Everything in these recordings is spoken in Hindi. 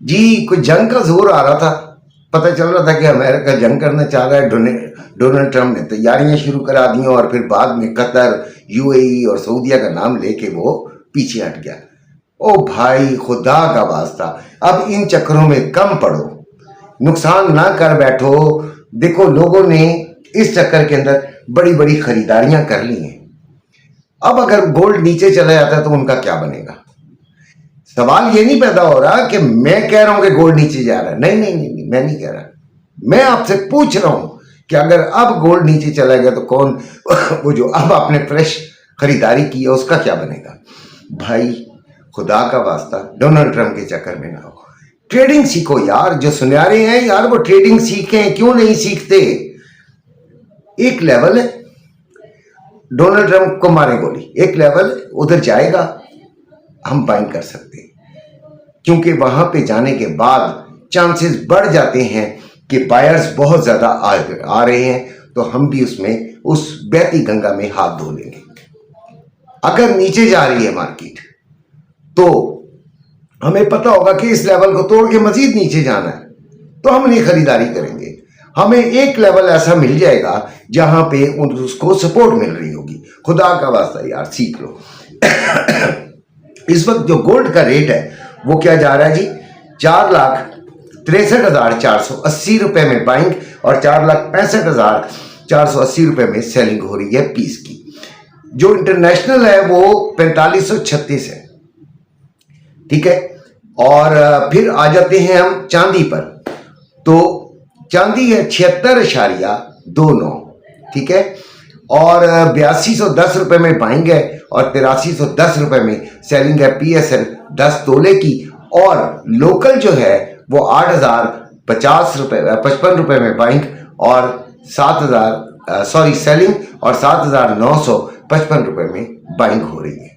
जी कोई जंग का जोर आ रहा था, पता चल रहा था कि अमेरिका जंग करना चाह रहा है। डोनाल्ड ट्रंप ने तैयारियां शुरू करा दी और फिर बाद में कतर, यूएई और सऊदीया का नाम लेके वो पीछे हट गया। ओ भाई खुदा का वास्ता, अब इन चक्करों में कम पड़ो, नुकसान ना कर बैठो। देखो लोगों ने इस चक्कर के अंदर बड़ी बड़ी खरीदारियां कर ली हैं। अब अगर गोल्ड नीचे चला जाता है तो उनका क्या बनेगा? सवाल ये नहीं पैदा हो रहा कि मैं कह रहा हूं कि गोल्ड नीचे जा रहा है, नहीं नहीं नहीं, नहीं मैं नहीं कह रहा। मैं आपसे पूछ रहा हूं कि अगर अब गोल्ड नीचे चला गया तो कौन वो जो अब आपने फ्रेश खरीदारी की है उसका क्या बनेगा? भाई खुदा का वास्ता डोनाल्ड ट्रंप के चक्कर में ना हो, ट्रेडिंग सीखो यार। जो सुनहरे हैं यार वो ट्रेडिंग सीखें, क्यों नहीं सीखते? एक लेवल है, डोनाल्ड ट्रंप को मारे गोली, एक लेवल उधर जाएगा हम बाइंग कर सकते हैं, क्योंकि वहां पे जाने के बाद चांसेस बढ़ जाते हैं कि बायर्स बहुत ज्यादा आ रहे हैं, तो हम भी उसमें उस बहती गंगा में हाथ धो लेंगे। अगर नीचे जा रही है मार्केट तो हमें पता होगा कि इस लेवल को तोड़ के मजीद नीचे जाना है, तो हम नहीं खरीदारी करेंगे। हमें एक लेवल ऐसा मिल जाएगा जहां पे उसको सपोर्ट मिल रही होगी। खुदा का वास्ता यार सीख लो। इस वक्त जो गोल्ड का रेट है वो क्या जा रहा है जी? 4,63,480 रुपए में बाइंग और 4,65,480 रुपए में सेलिंग हो रही है पीस की। जो इंटरनेशनल है वो 4536 है, ठीक है। और फिर आ जाते हैं हम चांदी पर, तो चांदी है 76.29, ठीक है। और 8210 रुपए में बाइंग है और 8310 रुपए में सेलिंग है पीएसएल 10 तोले की। और लोकल जो है वो 8,050 रुपए 55 रुपए में बाइंग और 7,000 सेलिंग और 7,955 रुपए में बाइंग हो रही है।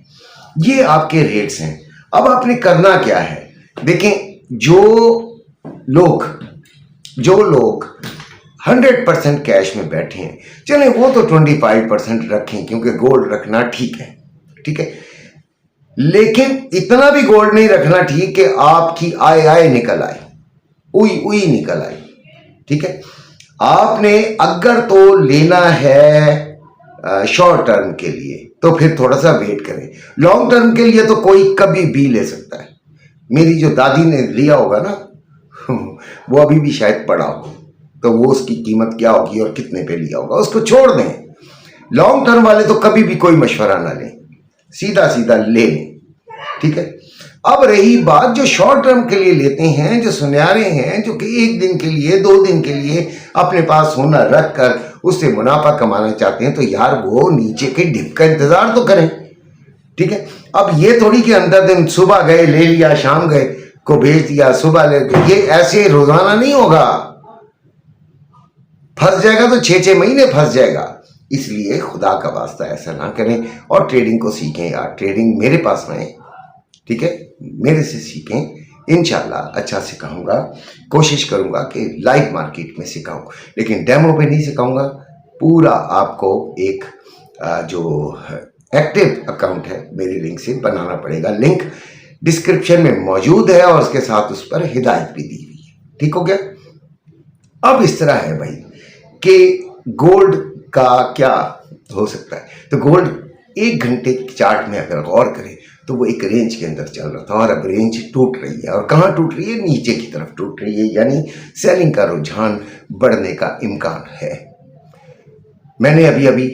ये आपके रेट्स हैं। अब आपने करना क्या है? देखें, जो लोग 100% कैश में बैठे हैं, चले वो तो 25% रखें, क्योंकि गोल्ड रखना ठीक है, ठीक है। लेकिन इतना भी गोल्ड नहीं रखना ठीक कि आपकी आय निकल आए, उई निकल आए, ठीक है। आपने अगर तो लेना है शॉर्ट टर्म के लिए तो फिर थोड़ा सा वेट करें। लॉन्ग टर्म के लिए तो कोई कभी भी ले सकता है। मेरी जो दादी ने लिया होगा ना वो अभी भी शायद पड़ा हो, तो वो उसकी कीमत क्या होगी और कितने पे लिया होगा, उसको छोड़ दें। लॉन्ग टर्म वाले तो कभी भी कोई मशवरा ना लें, सीधा सीधा ले लें, ठीक है। अब रही बात जो शॉर्ट टर्म के लिए लेते हैं, जो सुनहरे हैं, जो कि 1 दिन के लिए 2 दिन के लिए अपने पास सोना रख कर उससे मुनाफा कमाना चाहते हैं, तो यार वो नीचे के डिप का इंतजार तो करें, ठीक है। अब ये थोड़ी कि अंदर दिन सुबह गए ले लिया, शाम गए को भेज दिया, सुबह ले, ये ऐसे रोजाना नहीं होगा। फंस जाएगा तो 6-6 महीने फंस जाएगा। इसलिए खुदा का वास्ता ऐसा ना करें और ट्रेडिंग को सीखें यार। ट्रेडिंग मेरे पास आए, ठीक है, मेरे से सीखें। इंशाल्लाह अच्छा सिखाऊंगा, कोशिश करूंगा कि लाइव मार्केट में सिखाऊं, लेकिन डेमो पे नहीं सिखाऊंगा। पूरा आपको एक जो एक्टिव अकाउंट है मेरी लिंक से बनाना पड़ेगा। लिंक डिस्क्रिप्शन में मौजूद है और उसके साथ उस पर हिदायत भी दी हुई है, ठीक हो गया। अब इस तरह है भाई कि गोल्ड का क्या हो सकता है। तो गोल्ड 1 घंटे के चार्ट में अगर गौर करें तो वो एक रेंज के अंदर चल रहा था और अब रेंज टूट रही है। और कहाँ टूट रही है? नीचे की तरफ टूट रही है, यानी सेलिंग का रुझान बढ़ने का इम्कान है। मैंने अभी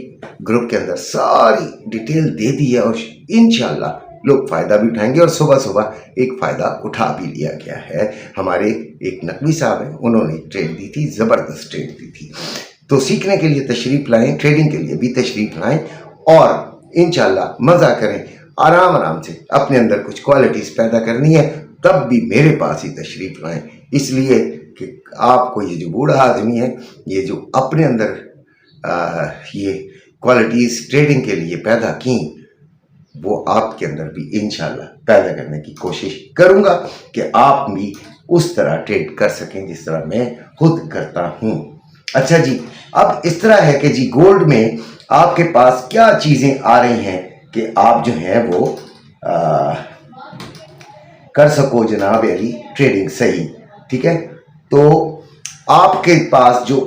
ग्रुप के अंदर सारी डिटेल दे दी है और इंशाल्लाह लोग फ़ायदा भी उठाएंगे। और सुबह सुबह एक फ़ायदा उठा भी लिया गया है। हमारे एक नकवी साहब हैं, उन्होंने ट्रेड दी थी, ज़बरदस्त ट्रेड दी थी। तो सीखने के लिए तशरीफ़ लाएं, ट्रेडिंग के लिए भी तशरीफ़ लाएं और इंशाल्लाह मज़ा करें। आराम से अपने अंदर कुछ क्वालिटीज़ पैदा करनी है, तब भी मेरे पास ही तशरीफ़ लाएं। इसलिए कि आपको ये जो बूढ़ा आदमी है, ये जो अपने अंदर ये क्वालिटीज़ ट्रेडिंग के लिए पैदा की, वो आपके अंदर भी इंशाल्लाह पैदा करने की कोशिश करूंगा कि आप भी उस तरह ट्रेड कर सकें जिस तरह मैं खुद करता हूं। अच्छा जी, अब इस तरह है कि जी गोल्ड में आपके पास क्या चीज़ें आ रही हैं कि आप जो हैं वो कर सको जनाब अली। ट्रेडिंग सही, ठीक है। तो आपके पास जो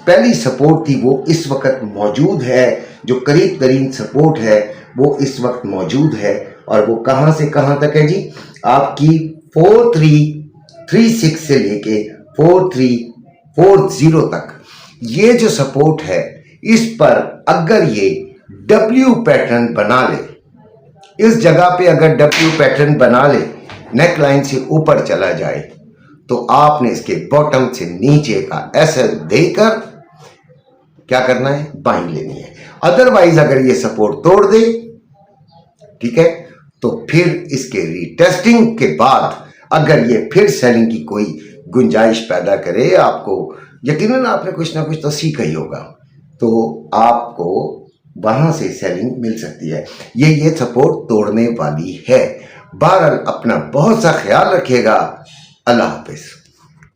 पहली सपोर्ट थी वो इस वक्त मौजूद है, जो करीब तरीन सपोर्ट है वो इस वक्त मौजूद है, और वो कहां से कहां तक है जी, आपकी 4336 से लेके 4340 तक। ये जो सपोर्ट है इस पर अगर ये डब्ल्यू पैटर्न बना ले, इस जगह पे अगर डब्ल्यू पैटर्न बना ले, नेक लाइन से ऊपर चला जाए, तो आपने इसके बॉटम से नीचे का एसएल देकर क्या करना है, बाइंग लेनी है। अदरवाइज अगर ये सपोर्ट तोड़ दे, ठीक है, तो फिर इसके रीटेस्टिंग के बाद अगर ये फिर सेलिंग की कोई गुंजाइश पैदा करे, आपको यकीनन आपने कुछ ना कुछ तो सीखा ही होगा, तो आपको वहां से सेलिंग मिल सकती है। ये सपोर्ट तोड़ने वाली है। बहरहाल अपना बहुत सा ख्याल रखिएगा। अल्लाह हाफिज।